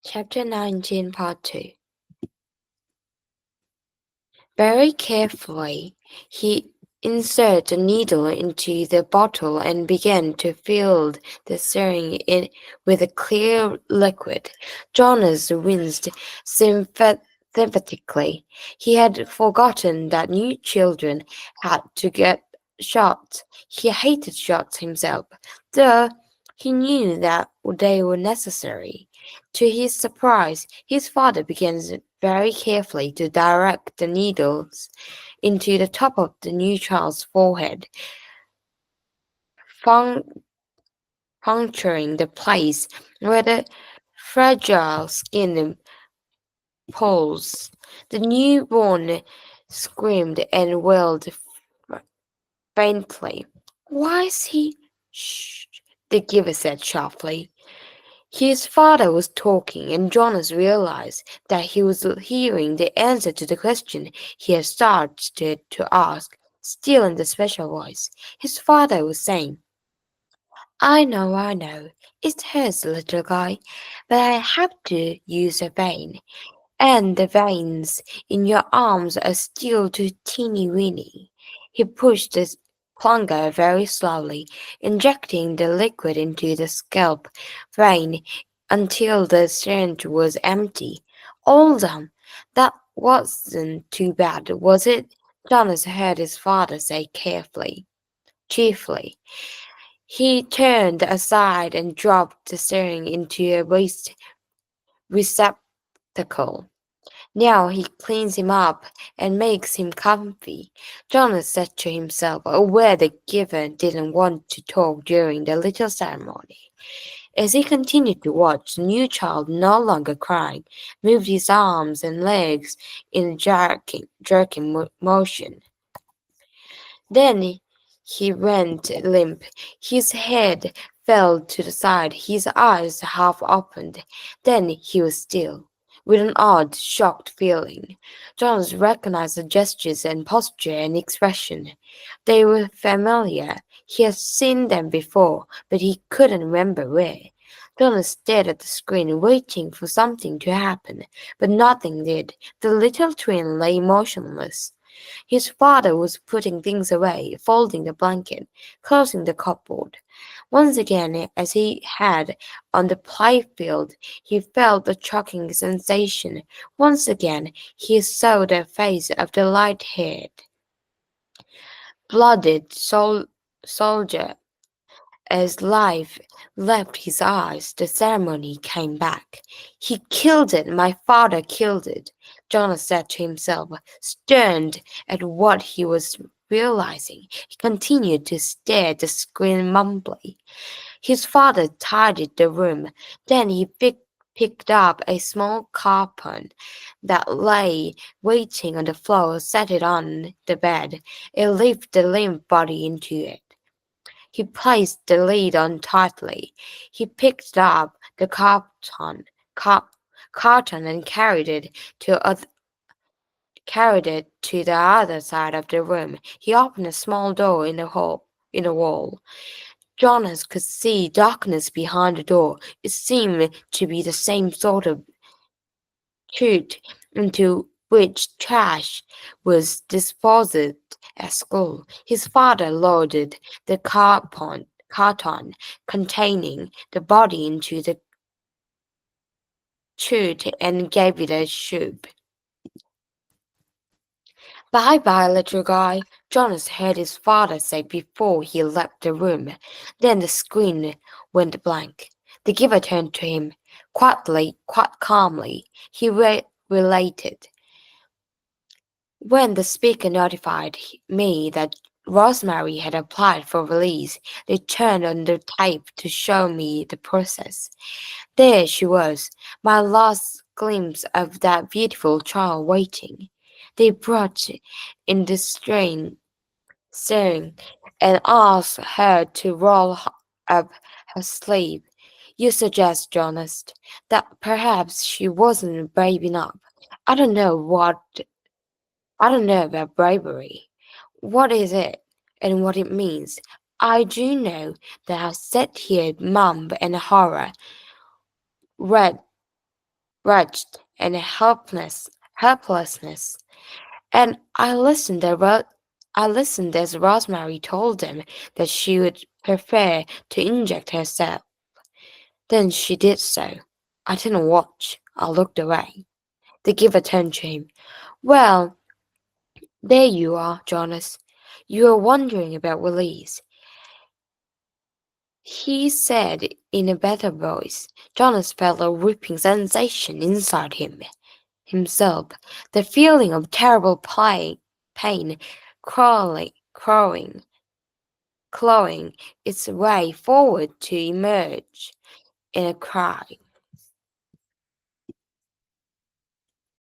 Chapter 19, Part 2. Very carefully, he inserted the needle into the bottle and began to fill the syringe with a clear liquid. Jonas winced sympathetically. He had forgotten that new children had to get shots. He hated shots himself, though he knew that they were necessary. To his surprise, his father began very carefully to direct the needles into the top of the new child's forehead, pun- puncturing the place where the fragile skin pulsed. The newborn screamed and wailed faintly. Why is he? Shh, the giver said sharply. His father was talking, and Jonas realized that he was hearing the answer to the question he had started to ask, still in the special voice. His father was saying, I know. It hurts, little guy, but I have to use a vein. And the veins in your arms are still too teeny-weeny. He pushed the plunger very slowly, injecting the liquid into the scalp vein until the syringe was empty. All done. That wasn't too bad, was it? Jonas heard his father say cheerfully. He turned aside and dropped the syringe into a waste receptacle. Now he cleans him up and makes him comfy. Jonas said to himself, aware the giver didn't want to talk during the little ceremony. As he continued to watch, the new child, no longer crying, moved his arms and legs in a jerking motion. Then he went limp. His head fell to the side, his eyes half opened. Then he was still. With an odd, shocked feeling, Jonas recognized the gestures and posture and expression. They were familiar. He had seen them before, but he couldn't remember where. Jonas stared at the screen, waiting for something to happen, but nothing did. The little twin lay motionless. His father was putting things away, folding the blanket, closing the cupboard. Once again, as he had on the playfield, he felt the choking sensation. Once again, he saw the face of the light-haired, blooded soldier. As life left his eyes, the ceremony came back. He killed it, my father killed it, Jonas said to himself, stunned at what he was realizing. He continued to stare at the screen mumbly. His father tidied the room. Then he picked up a small carpet that lay waiting on the floor, set it on the bed, and lifted the limp body into it. He placed the lid on tightly. He picked up the carton and carried it to the other side of the room. He opened a small door in the wall. Jonas could see darkness behind the door. It seemed to be the same sort of chute into which trash was disposed at school. His father loaded the carton containing the body into the chute and gave it a shove. Bye-bye, little guy, Jonas heard his father say before he left the room. Then the screen went blank. The giver turned to him. Quietly, quite calmly, he related. When the speaker notified me that Rosemary had applied for release, they turned on the tape to show me the process. There she was, my last glimpse of that beautiful child waiting. They brought in the string and asked her to roll up her sleeve. You suggest, Jonas, that perhaps she wasn't brave enough. I don't know what I don't know about bravery. What is it and what it means? I do know that I sat here mum and horror, read wretched and helplessness. And I listened as Rosemary told him that she would prefer to inject herself. Then she did so. I didn't watch. I looked away. The giver turned to him. Well, there you are, Jonas. You are wondering about Willis. He said in a better voice. Jonas felt a ripping sensation inside himself, the feeling of terrible pain clawing its way forward to emerge in a cry.